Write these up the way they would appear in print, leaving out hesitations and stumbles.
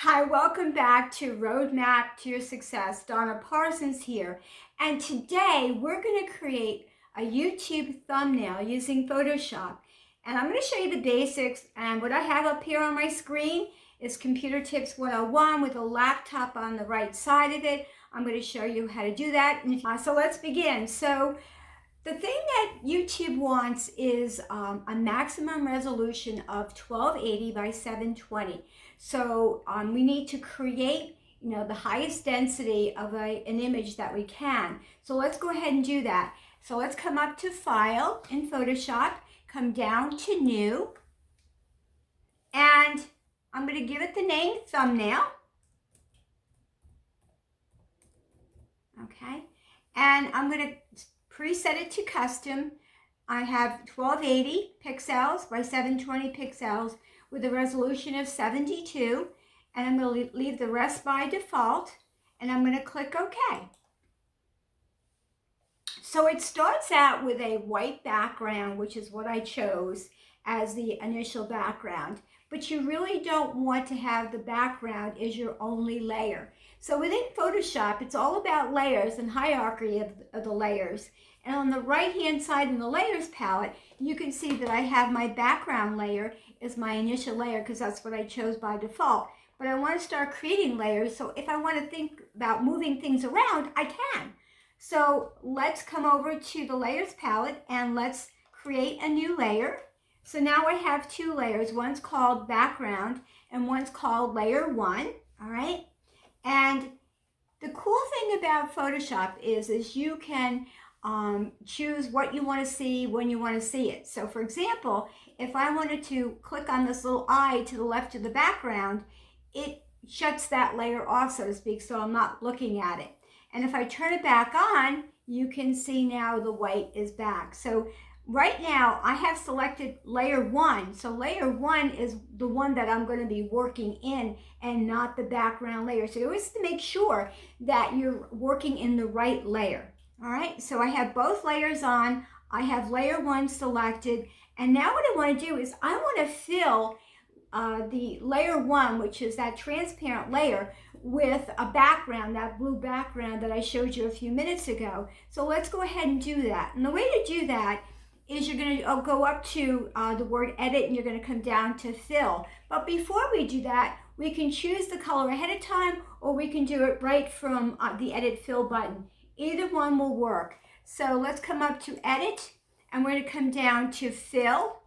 Hi, welcome back to Roadmap to Your Success. Donna Parsons here. And today we're going to create a YouTube thumbnail using Photoshop. And I'm going to show you the basics. And what I have up here on my screen is Computer Tips 101 with a laptop on the right side of it. I'm going to show you how to do that. So let's begin. So the thing that YouTube wants is a maximum resolution of 1280 by 720. So we need to create, the highest density of an image that we can. So let's go ahead and do that. So let's come up to File in Photoshop, come down to New, and I'm going to give it the name Thumbnail. Okay, and I'm going to preset it to custom. I have 1280 pixels by 720 pixels with a resolution of 72, and I'm going to leave the rest by default, and I'm going to click OK. So it starts out with a white background, which is what I chose as the initial background, but you really don't want to have the background as your only layer. So within Photoshop, it's all about layers and hierarchy of the layers. And on the right-hand side in the Layers palette, you can see that I have my background layer as my initial layer because that's what I chose by default. But I want to start creating layers, so if I want to think about moving things around, I can. So let's come over to the Layers palette and let's create a new layer. So now I have two layers. One's called Background and one's called Layer 1, all right? And the cool thing about Photoshop is you can choose what you want to see when you want to see it. So for example, if I wanted to click on this little eye to the left of the background, it shuts that layer off, so to speak, so I'm not looking at it. And if I turn it back on, you can see now the white is back. So right now I have selected layer 1. So layer 1 is the one that I'm going to be working in and not the background layer. So you always have to make sure that you're working in the right layer. All right, so I have both layers on. I have layer 1 selected. And now what I want to do is I want to fill the layer 1, which is that transparent layer, with a background, that blue background that I showed you a few minutes ago. So let's go ahead and do that. And the way to do that is you're going to go up to the word edit and you're going to come down to fill. But before we do that, we can choose the color ahead of time or we can do it right from the edit fill button. Either one will work. So let's come up to edit and we're going to come down to fill.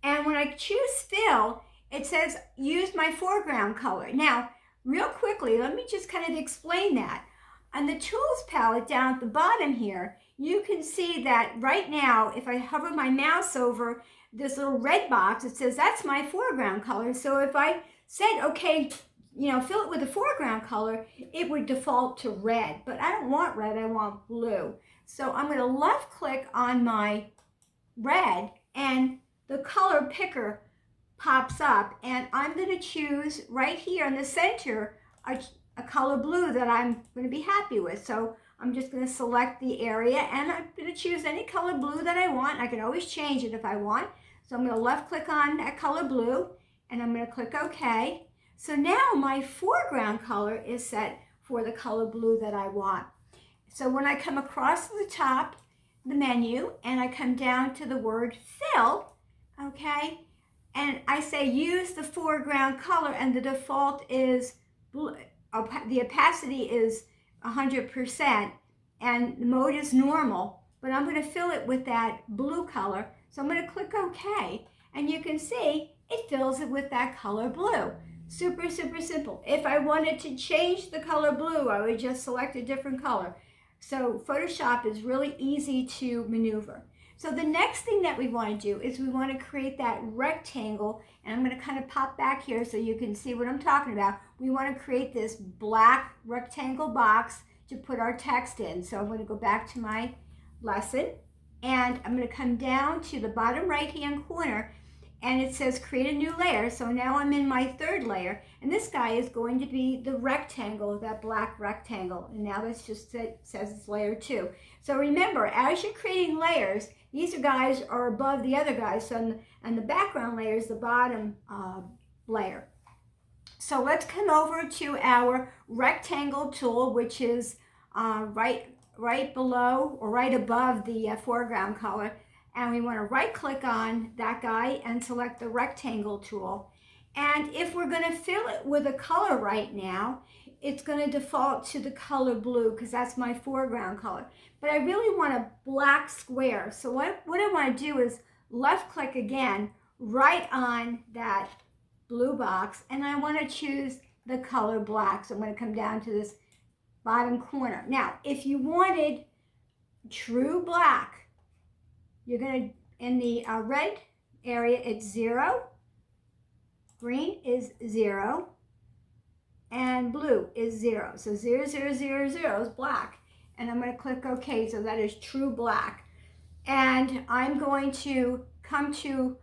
And when I choose fill, it says use my foreground color. Now, real quickly, let me just kind of explain that. On the tools palette down at the bottom here, you can see that right now, if I hover my mouse over this little red box, it says that's my foreground color. So if I said, okay, fill it with a foreground color, it would default to red. But I don't want red, I want blue. So I'm going to left click on my red and the color picker pops up, and I'm going to choose right here in the center a color blue that I'm going to be happy with. So I'm just going to select the area and I'm going to choose any color blue that I want. I can always change it if I want. So I'm going to left click on that color blue and I'm going to click OK. So now my foreground color is set for the color blue that I want. So when I come across the top, the menu, and I come down to the word fill, okay, and I say use the foreground color, and the default is blue, the opacity is 100%, and the mode is normal, but I'm going to fill it with that blue color. So I'm going to click OK, and you can see it fills it with that color blue. Super, super simple. If I wanted to change the color blue, I would just select a different color. So Photoshop is really easy to maneuver. So the next thing that we want to do is we want to create that rectangle, and I'm going to kind of pop back here so you can see what I'm talking about. We want to create this black rectangle box to put our text in. So I'm going to go back to my lesson, and I'm going to come down to the bottom right-hand corner, and it says create a new layer. So now I'm in my third layer, and this guy is going to be the rectangle, that black rectangle. And now this just says it's layer 2. So remember, as you're creating layers, these guys are above the other guys, so and the background layer is the bottom layer. So let's come over to our rectangle tool, which is right below or right above the foreground color. And we want to right click on that guy and select the rectangle tool. And if we're going to fill it with a color right now, it's going to default to the color blue because that's my foreground color. But I really want a black square. So what I want to do is left click again, right on that blue box, and I want to choose the color black. So I'm going to come down to this bottom corner. Now, if you wanted true black, you're going to, in the red area, it's 0, green is 0, and blue is 0. So 0, 0, 0, 0 is black. And I'm going to click OK, so that is true black. And I'm going to come to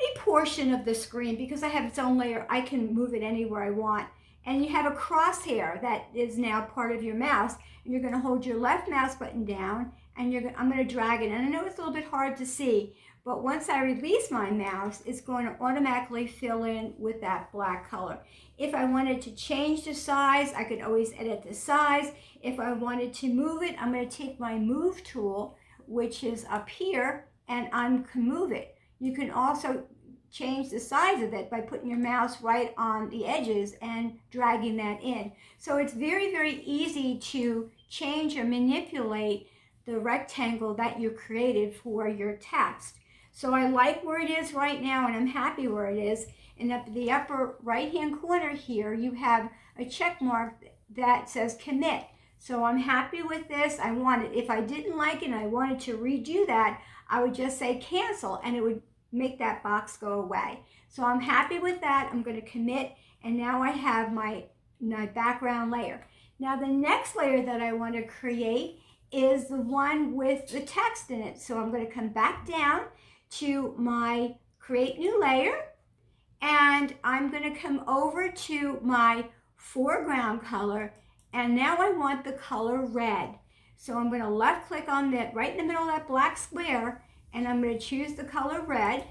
a portion of the screen because I have its own layer. I can move it anywhere I want. And you have a crosshair that is now part of your mouse. And you're going to hold your left mouse button down, and I'm going to drag it. And I know it's a little bit hard to see, but once I release my mouse, it's going to automatically fill in with that black color. If I wanted to change the size, I could always edit the size. If I wanted to move it, I'm going to take my move tool, which is up here, and I can move it. You can also change the size of it by putting your mouse right on the edges and dragging that in. So it's very, very easy to change or manipulate the rectangle that you created for your text. So I like where it is right now, and I'm happy where it is. And up the upper right-hand corner here, you have a check mark that says commit. So I'm happy with this. I want it. If I didn't like it and I wanted to redo that, I would just say cancel, and it would make that box go away. So I'm happy with that. I'm going to commit, and now I have my background layer. Now the next layer that I want to create is the one with the text in it. So I'm going to come back down to my create new layer, and I'm going to come over to my foreground color, and now I want the color red. So I'm going to left click on that right in the middle of that black square, and I'm going to choose the color red,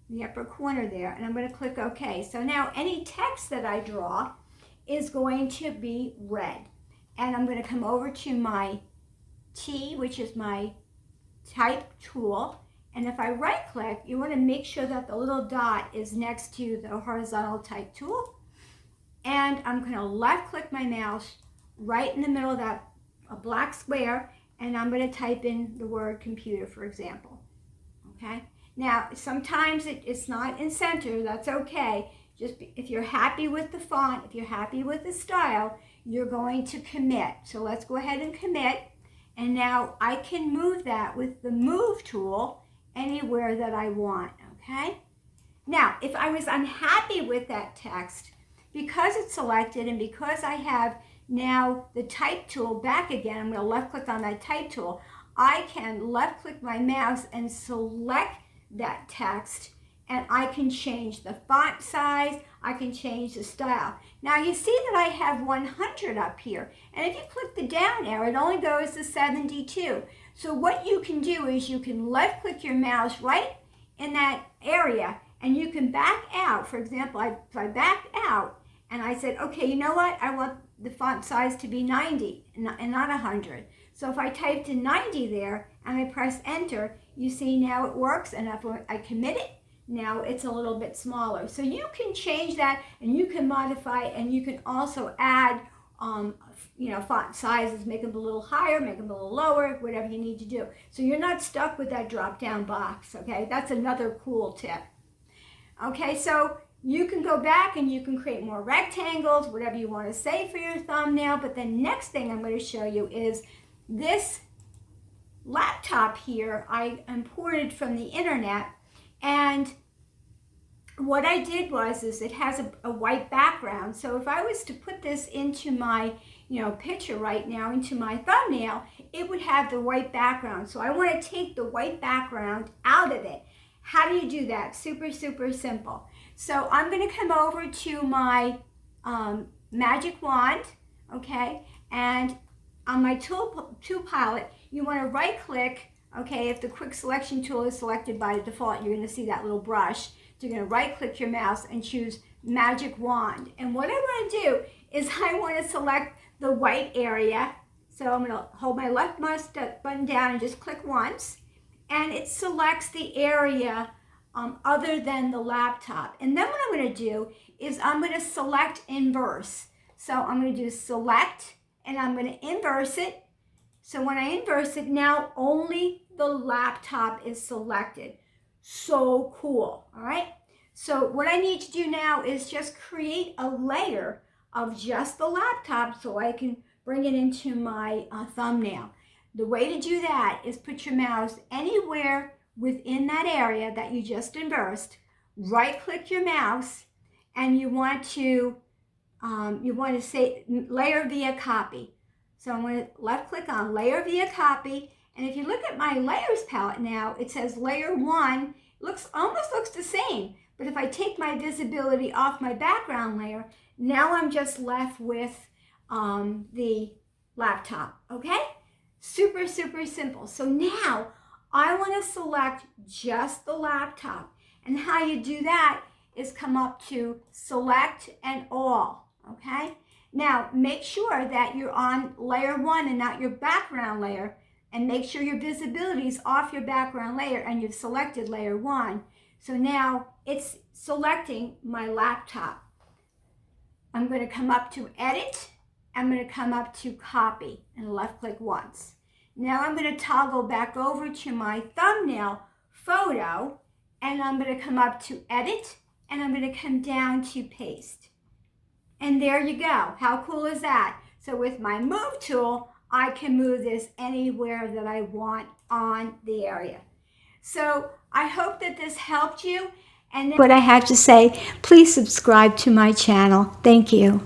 the upper corner there, and I'm going to click OK. So now any text that I draw is going to be red. And I'm going to come over to my T, which is my type tool, and if I right click, you want to make sure that the little dot is next to the horizontal type tool, and I'm going to left click my mouse right in the middle of that black square, and I'm going to type in the word computer, for example. Okay. Now, sometimes it's not in center. That's okay. Just if you're happy with the font, if you're happy with the style, you're going to commit. So let's go ahead and commit. And now I can move that with the move tool anywhere that I want. Okay. Now, if I was unhappy with that text, because it's selected and because I have now the type tool back again, I'm going to left click on that type tool. I can left click my mouse and select that text, and I can change the font size, I can change the style. Now you see that I have 100 up here, and if you click the down arrow, it only goes to 72. So what you can do is you can left click your mouse right in that area, and you can back out. For example, if I back out and I said, okay, you know what? I want the font size to be 90 and not 100. So if I typed in 90 there and I press enter, you see now it works, and if I commit it, now it's a little bit smaller. So you can change that, and you can modify, and you can also add font sizes, make them a little higher, make them a little lower, whatever you need to do. So you're not stuck with that drop down box, okay? That's another cool tip. Okay, so you can go back and you can create more rectangles, whatever you want to say for your thumbnail. But the next thing I'm going to show you is this laptop here I imported from the internet, and what I did is it has a white background. So if I was to put this into my picture right now, into my thumbnail, it would have the white background. So I want to take the white background out of it. How do you do that? Super, super simple. So I'm going to come over to my magic wand, okay, and on my tool palette, you want to right click, okay, if the quick selection tool is selected by default, you're going to see that little brush. So you're going to right click your mouse and choose magic wand. And what I want to do is I want to select the white area. So I'm going to hold my left mouse button down and just click once. And it selects the area other than the laptop. And then what I'm going to do is I'm going to select inverse. So I'm going to do select and I'm going to inverse it. So when I inverse it, now only the laptop is selected. So cool, all right? So what I need to do now is just create a layer of just the laptop so I can bring it into my thumbnail. The way to do that is put your mouse anywhere within that area that you just inversed, right-click your mouse, and you want to say layer via copy. So I'm going to left-click on layer via copy, and if you look at my layers palette now, it says layer 1. It almost looks the same, but if I take my visibility off my background layer, now I'm just left with the laptop, okay? Super, super simple. So now I want to select just the laptop. And how you do that is come up to select and all, okay? Now make sure that you're on layer 1 and not your background layer, and make sure your visibility is off your background layer and you've selected layer 1. So now it's selecting my laptop. I'm going to come up to edit. I'm going to come up to copy and left click once. Now I'm going to toggle back over to my thumbnail photo, and I'm going to come up to edit, and I'm going to come down to paste. And there you go. How cool is that? So with my move tool, I can move this anywhere that I want on the area. So I hope that this helped you. And what I have to say, please subscribe to my channel. Thank you.